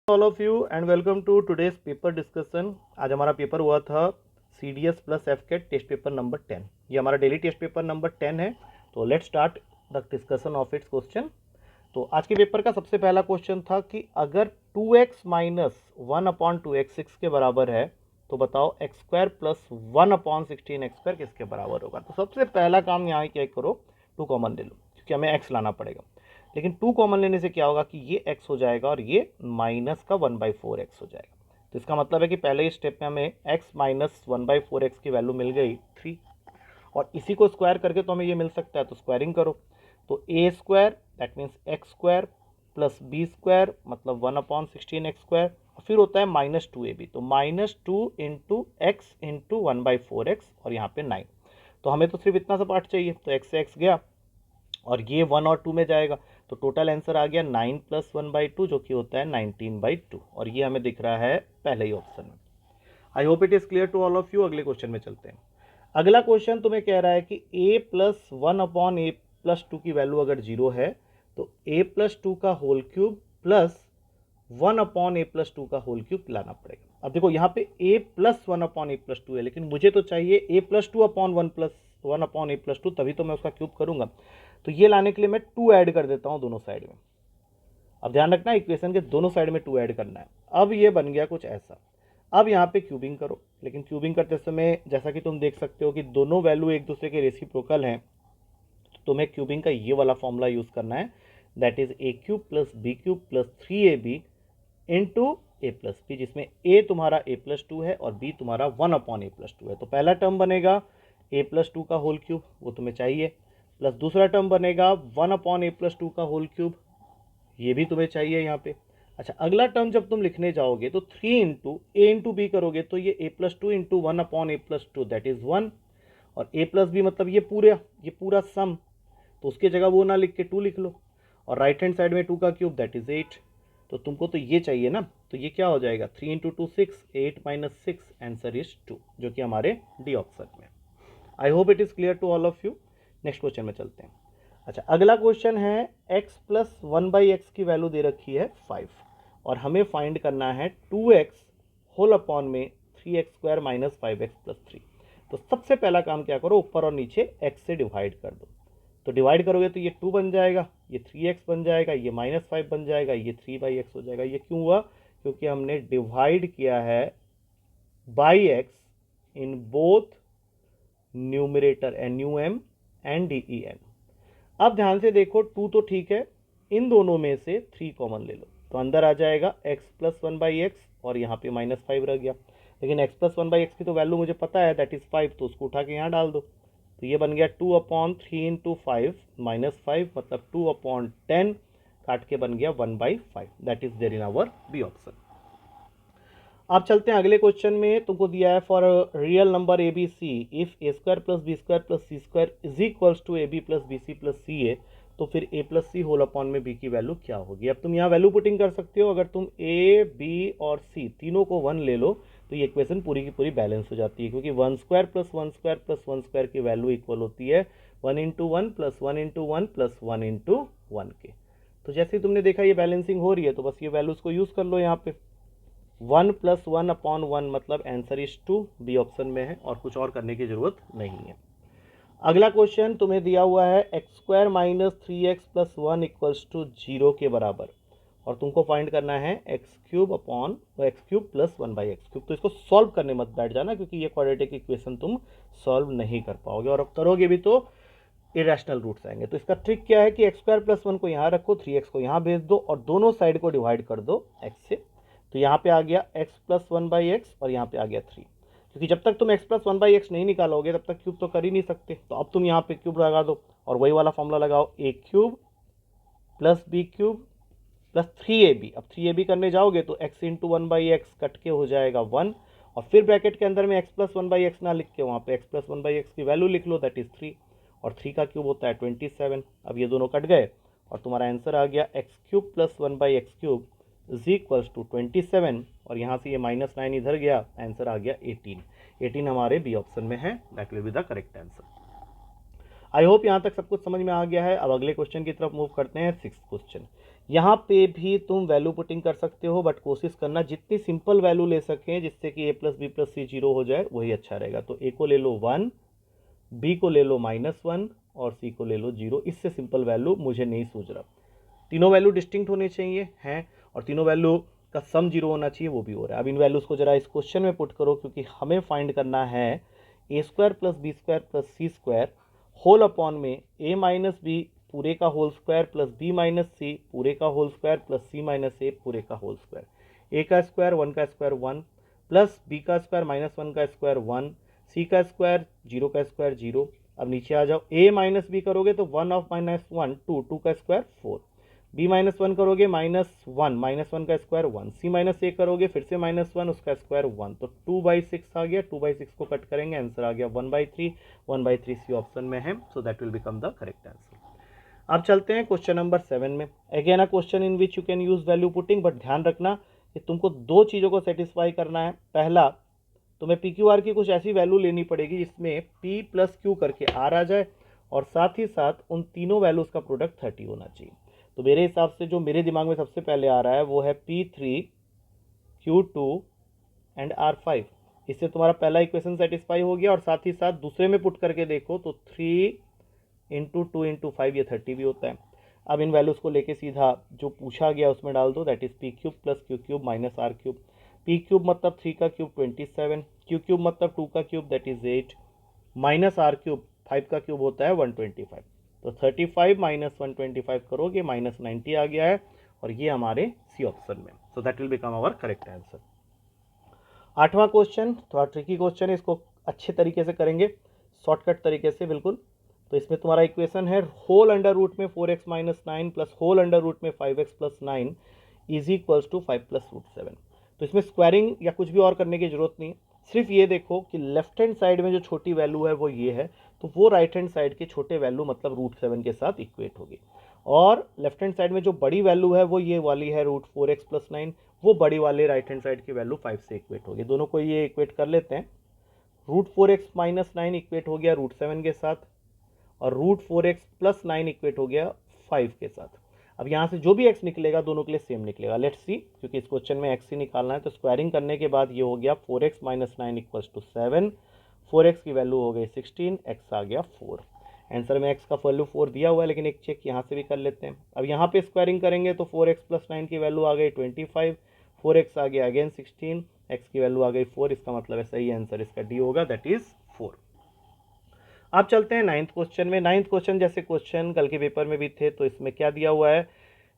All of you and welcome to today's paper discussion. आज हमारा paper हुआ था CDS plus FCAT test paper number 10। ये हमारा डेली टेस्ट पेपर नंबर 10 है। तो let's start the discussion of its question. तो आज के पेपर का सबसे पहला क्वेश्चन था कि अगर 2x माइनस 1/2x 6 के बराबर है तो बताओ x square plus 1/16 x square किसके बराबर होगा। तो सबसे पहला काम यहाँ क्या करो, 2 कॉमन ले लो क्योंकि हमें x लाना पड़ेगा। लेकिन 2 कॉमन लेने से क्या होगा कि ये x हो जाएगा और ये माइनस का 1/4x हो जाएगा। तो इसका मतलब है कि पहले ही स्टेप में हमें x माइनस 1/4x की वैल्यू मिल गई 3, और इसी को स्क्वायर करके तो हमें ये मिल सकता है। तो स्क्वायरिंग करो तो a square that means x square plus b square मतलब 1/16x स्क्वायर, और फिर होता है -2ab, तो -2 इंटू एक्स इंटू 1/4x और यहाँ पे 9। तो हमें तो सिर्फ इतना सा पार्ट चाहिए, तो x से x गया और ये 1 और 2 में जाएगा, तो टोटल आंसर आ गया 9 + 1/2 जो कि होता है 19/2, और ये हमें दिख रहा है पहले ही ऑप्शन में। I hope it is clear to all of you. अगले क्वेश्चन में चलते हैं। अगला क्वेश्चन तुम्हें कह रहा है कि a + 1/a+2 की वैल्यू अगर 0 है तो a+2 का होल क्यूब प्लस 1/a+2 का होल क्यूब लाना पड़ेगा। अब देखो यहाँ पे a + 1/a+2 है, लेकिन मुझे तो चाहिए a+2/1 तभी तो मैं उसका क्यूब करूंगा। तो ये लाने के लिए मैं 2 ऐड कर देता हूँ दोनों साइड में। अब ध्यान रखना इक्वेशन के दोनों साइड में 2 ऐड करना है। अब ये बन गया कुछ ऐसा। अब यहाँ पे क्यूबिंग करो, लेकिन क्यूबिंग करते समय जैसा कि तुम देख सकते हो कि दोनों वैल्यू एक दूसरे के रेसिप्रोकल हैं, तो तुम्हें क्यूबिंग का ये वाला फॉर्मूला यूज करना है, that is a³ + b³ + 3ab into a+b, जिसमें a तुम्हारा a+2 है और b तुम्हारा 1/a+2 है। तो पहला टर्म बनेगा a+2 का होल क्यूब, वो तुम्हें चाहिए, प्लस दूसरा टर्म बनेगा 1/a+2 का होल क्यूब, ये भी तुम्हें चाहिए यहाँ पे। अच्छा, अगला टर्म जब तुम लिखने जाओगे तो 3 इंटू a इंटू बी करोगे, तो ये a+2 into 1/a+2 that is 1, और a+b मतलब ये पूरा सम, तो उसके जगह वो ना लिख के 2 लिख लो, और राइट हैंड साइड में 2 का क्यूब दैट इज 8। तो तुमको तो ये चाहिए ना, तो ये क्या हो जाएगा 3 इंटू 2 6, 8 - 6 आंसर इज 2, जो कि हमारे डी ऑप्शन में। I hope it is clear to all of you. Next question में चलते हैं। अच्छा, अगला क्वेश्चन है x + 1/x की वैल्यू दे रखी है 5, और हमें फाइंड करना है 2x होल अपॉन में 3x² - 5x + 3। तो सबसे पहला काम क्या करो, ऊपर और नीचे x से डिवाइड कर दो। तो डिवाइड करोगे तो ये 2 बन जाएगा, ये 3x बन जाएगा, ये -5 बन जाएगा, ये 3/x हो जाएगा। ये क्यों हुआ? क्योंकि हमने डिवाइड किया है by x in both numerator NUM and DEN। अब ध्यान से देखो, 2 तो ठीक है, इन दोनों में से 3 कॉमन ले लो, तो अंदर आ जाएगा x + 1/x और यहाँ पे -5 रह गया। लेकिन x + 1/x की तो वैल्यू मुझे पता है दैट इज 5, तो उसको उठा के यहाँ डाल दो। तो ये बन गया 2/3 इंटू 5 -5 मतलब 2/10, काट के बन गया 1/5, that is there in our B option. अब चलते हैं अगले क्वेश्चन में। तुमको दिया है for real number ABC if a² + b² + c² is equals to ab + bc + ca, तो फिर a + c होल अपॉन में b की वैल्यू क्या होगी। अब तुम यहाँ वैल्यू पुटिंग कर सकते हो। अगर तुम a b और c तीनों को 1 ले लो तो ये इक्वेशन पूरी की पूरी बैलेंस हो जाती है, क्योंकि 1² + 1² + 1² की वैल्यू इक्वल होती है 1 × 1 + 1 × 1 + 1 × 1 के। तो जैसे ही तुमने देखा ये बैलेंसिंग हो रही है, तो बस ये वैल्यूज को यूज कर लो यहाँ पे। 1 + 1/1 मतलब आंसर इज 2, बी ऑप्शन में है, और कुछ और करने की जरूरत नहीं है। अगला क्वेश्चन तुम्हें दिया हुआ है x² - 3x + 1 = 0 के बराबर, और तुमको फाइंड करना है x³ + 1/x³। तो इसको सॉल्व करने मत बैठ जाना, क्योंकि ये क्वाड्रेटिक इक्वेशन तुम सॉल्व नहीं कर पाओगे, और अब करोगे भी तो इरेशनल रूट्स आएंगे। तो इसका ट्रिक क्या है कि x² + 1 को यहाँ रखो, 3x को यहाँ भेज दो, और दोनों साइड को डिवाइड कर दो x से। तो यहाँ पे आ गया x + 1/x और यहाँ पे आ गया 3, क्योंकि जब तक तुम x + 1/x नहीं निकालोगे तब तक क्यूब तो कर ही नहीं सकते। तो अब तुम यहाँ पे क्यूब लगा दो, और वही वाला फॉर्मूला लगाओ, a³ + b³ + 3ab। अब 3ab करने जाओगे तो x × 1/x कट के हो जाएगा 1, और फिर ब्रैकेट के अंदर में x + 1/x ना लिख के वहाँ पे x + 1/x की वैल्यू लिख लो, दैट इज 3, और 3 का क्यूब होता है 27। अब ये दोनों कट गए और तुम्हारा आंसर आ गया x³ + 1/x³ is equals to 27, और यहाँ से ये -9 इधर गया, आंसर आ गया 18। 18 हमारे बी ऑप्शन में है, that will be the correct answer. I hope यहाँ तक सब कुछ समझ में आ गया है। अब अगले क्वेश्चन की तरफ मूव करते हैं, 6th क्वेश्चन। यहाँ पे भी तुम वैल्यू पुटिंग कर सकते हो, बट कोशिश करना जितनी सिंपल वैल्यू ले सकें जिससे कि a प्लस बी प्लस सी 0 हो जाए, वही अच्छा रहेगा। तो a को ले लो 1, b को ले लो -1 और c को ले लो 0। इससे सिंपल वैल्यू मुझे नहीं सूझ रहा। तीनों वैल्यू डिस्टिंक्ट होने चाहिए हैं और तीनों वैल्यू का सम 0 होना चाहिए, वो भी हो रहा है। अब इन वैल्यूज़ को जरा इस क्वेश्चन में पुट करो, क्योंकि हमें फाइंड करना है a square plus B square plus C square whole upon में a माइनस बी पूरे का whole square plus b minus C पूरे का whole square plus c minus A पूरे का होल स्क्वायर। a का स्क्वायर 1 का स्क्वायर 1 प्लस b का स्क्वायर -1 का स्क्वायर 1, c का स्क्वायर 0 का स्क्वायर 0। अब नीचे आ जाओ, a माइनस बी करोगे तो 1 ऑफ -1 2, 2 का स्क्वायर 4, b -1 करोगे -1 का स्क्वायर 1, c माइनस ए करोगे फिर से -1 उसका स्क्वायर 1, तो 2/6 आ गया। 2/6 को कट करेंगे, आंसर आ गया 1/3। 1/3 सी ऑप्शन में है, सो that will become the correct answer. अब चलते हैं क्वेश्चन नंबर 7 में। Again a question in which you can use value putting, but ध्यान रखना कि तुमको दो चीज़ों को सेटिस्फाई करना है। पहला, तुम्हें पी क्यू आर की कुछ ऐसी वैल्यू लेनी पड़ेगी जिसमें p प्लस क्यू करके r आ जाए और साथ ही साथ उन तीनों वैल्यूज़ का प्रोडक्ट 30 होना चाहिए। तो मेरे हिसाब से जो मेरे दिमाग में सबसे पहले आ रहा है वो है P3 Q2 एंड R5। इससे तुम्हारा पहला इक्वेशन सेटिस्फाई हो गया और साथ ही साथ दूसरे में पुट करके देखो तो 3 इंटू 2 इंटू 5 ये 30 भी होता है। अब इन वैल्यूज़ को लेके सीधा जो पूछा गया उसमें डाल दो, that is P cube plus Q cube minus R cube. P cube मतलब 3 का क्यूब 27, क्यू क्यूब मतलब 2 का cube that is 8, minus R cube 5 का क्यूब होता है 125। तो 35 माइनस 125 करोगे -90 आ गया है और ये हमारे सी ऑप्शन में, so that will become our correct answer. आठवां क्वेश्चन थोड़ा ट्रिकी क्वेश्चन है, इसको अच्छे तरीके से करेंगे, शॉर्टकट तरीके से बिल्कुल। तो इसमें तुम्हारा इक्वेशन है होल अंडर रूट में 4x minus 9 plus whole under root में 5x plus 9 is equals to 5 plus root 7। तो इसमें स्क्वायरिंग या कुछ भी और करने की जरूरत नहीं, सिर्फ ये देखो कि लेफ्ट हैंड साइड में जो छोटी वैल्यू है वो ये है, तो वो राइट हैंड साइड के छोटे वैल्यू मतलब रूट 7 के साथ इक्वेट होगी। और लेफ्ट हैंड साइड में जो बड़ी वैल्यू है वो ये वाली है रूट 4x प्लस 9, वो बड़ी वाले राइट हैंड साइड की वैल्यू 5 से इक्वेट होगी। दोनों को ये इक्वेट कर लेते हैं। रूट 4x माइनस 9 इक्वेट हो गया रूट 7 के साथ और रूट 4x प्लस 9 इक्वेट हो गया 5 के साथ। अब यहाँ से जो भी x निकलेगा दोनों के लिए सेम निकलेगा। लेट्स सी, क्योंकि इस क्वेश्चन में x ही निकालना है, तो स्क्वायरिंग करने के बाद ये हो गया 4x minus 9 equals to 7, 4x की वैल्यू हो गई 16, x आ गया 4। आंसर में x का वैल्यू 4 दिया हुआ है, लेकिन एक चेक यहाँ से भी कर लेते हैं। अब यहाँ पे स्क्वायरिंग करेंगे तो 4x प्लस 9 की वैल्यू आ गई 25, 4x आ गया अगेन 16, x की वैल्यू आ गई 4। इसका मतलब है सही आंसर इसका डी होगा, दैट इज 4। अब चलते हैं 9th क्वेश्चन में। 9th क्वेश्चन जैसे क्वेश्चन कल के पेपर में भी थे, तो इसमें क्या दिया हुआ है,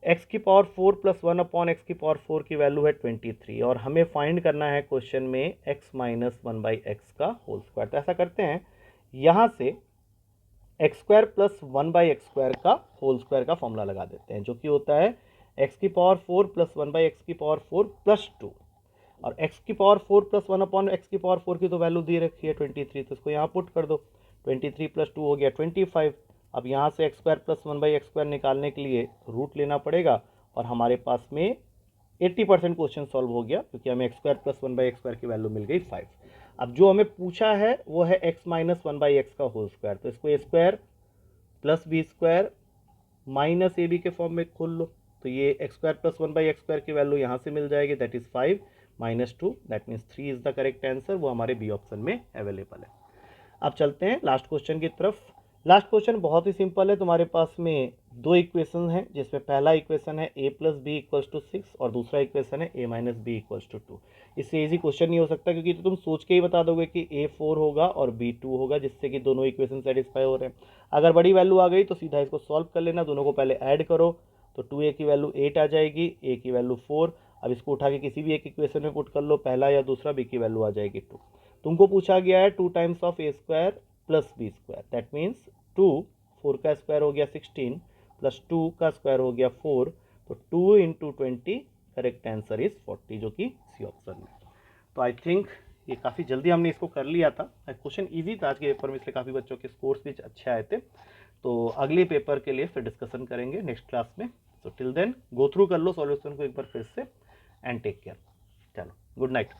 x की पावर 4 प्लस 1 अपॉन एक्स की पावर 4 की वैल्यू है 23 और हमें फाइंड करना है क्वेश्चन में x माइनस 1/x का होल स्क्वायर। तो ऐसा करते हैं, यहाँ से एक्स स्क्वायर प्लस 1/x² का होल स्क्वायर का फॉर्मूला लगा देते हैं, जो कि होता है x की पावर 4 प्लस 1/x की पावर 4 प्लस 2, और x की पावर 4 प्लस 1 अपॉन एक्स की पावर 4 की तो वैल्यू दी रखी है 23, तो इसको यहाँ पुट कर दो। 23 प्लस 2 हो गया 25। अब यहाँ से एक्स स्क्वायर प्लस 1/x² निकालने के लिए रूट लेना पड़ेगा और हमारे पास में 80% क्वेश्चन सॉल्व हो गया, क्योंकि हमें एक्स स्क्वायर प्लस 1/x² की वैल्यू मिल गई 5। अब जो हमें पूछा है वो है x माइनस 1/x का होल स्क्वायर, तो इसको a² plus b² minus ab के फॉर्म में खोल लो, तो ये x स्क्वायर प्लस 1/x² की वैल्यू यहाँ से मिल जाएगी, that is 5 minus 2, that means 3 is the correct answer, वो हमारे बी ऑप्शन में अवेलेबल है। अब चलते हैं लास्ट क्वेश्चन की तरफ। लास्ट क्वेश्चन बहुत ही सिंपल है, तुम्हारे पास में दो इक्वेशन हैं, जिसमें पहला इक्वेशन है a plus B equals to 6 और दूसरा इक्वेशन है a minus B equals to 2। इससे इजी क्वेश्चन नहीं हो सकता, क्योंकि तो तुम सोच के ही बता दोगे कि a 4 होगा और b 2 होगा, जिससे कि दोनों इक्वेशन सेटिस्फाई हो रहे हैं। अगर बड़ी वैल्यू आ गई तो सीधा इसको सॉल्व कर लेना, दोनों को पहले ऐड करो, तो 2a की वैल्यू 8 आ जाएगी, a की वैल्यू 4। अब इसको उठा के किसी भी एक इक्वेशन में पुट कर लो, पहला या दूसरा, b की वैल्यू आ जाएगी 2। तुमको पूछा गया है 2 times of a square plus B square, that means 2, 4 का स्क्वायर हो गया 16 प्लस 2 का स्क्वायर हो गया 4, तो 2 इंटू 20 करेक्ट आंसर इज 40, जो कि सी ऑप्शन में। तो आई थिंक ये काफ़ी जल्दी हमने इसको कर लिया था। क्वेश्चन इजी था आज के पेपर में, इसलिए काफ़ी बच्चों के स्कोर्स भी अच्छे आए थे। तो अगले पेपर के लिए फिर डिस्कशन करेंगे नेक्स्ट क्लास में। So till then go through कर लो सॉल्यूशन को एक बार फिर से एंड टेक केयर। चलो, गुड नाइट।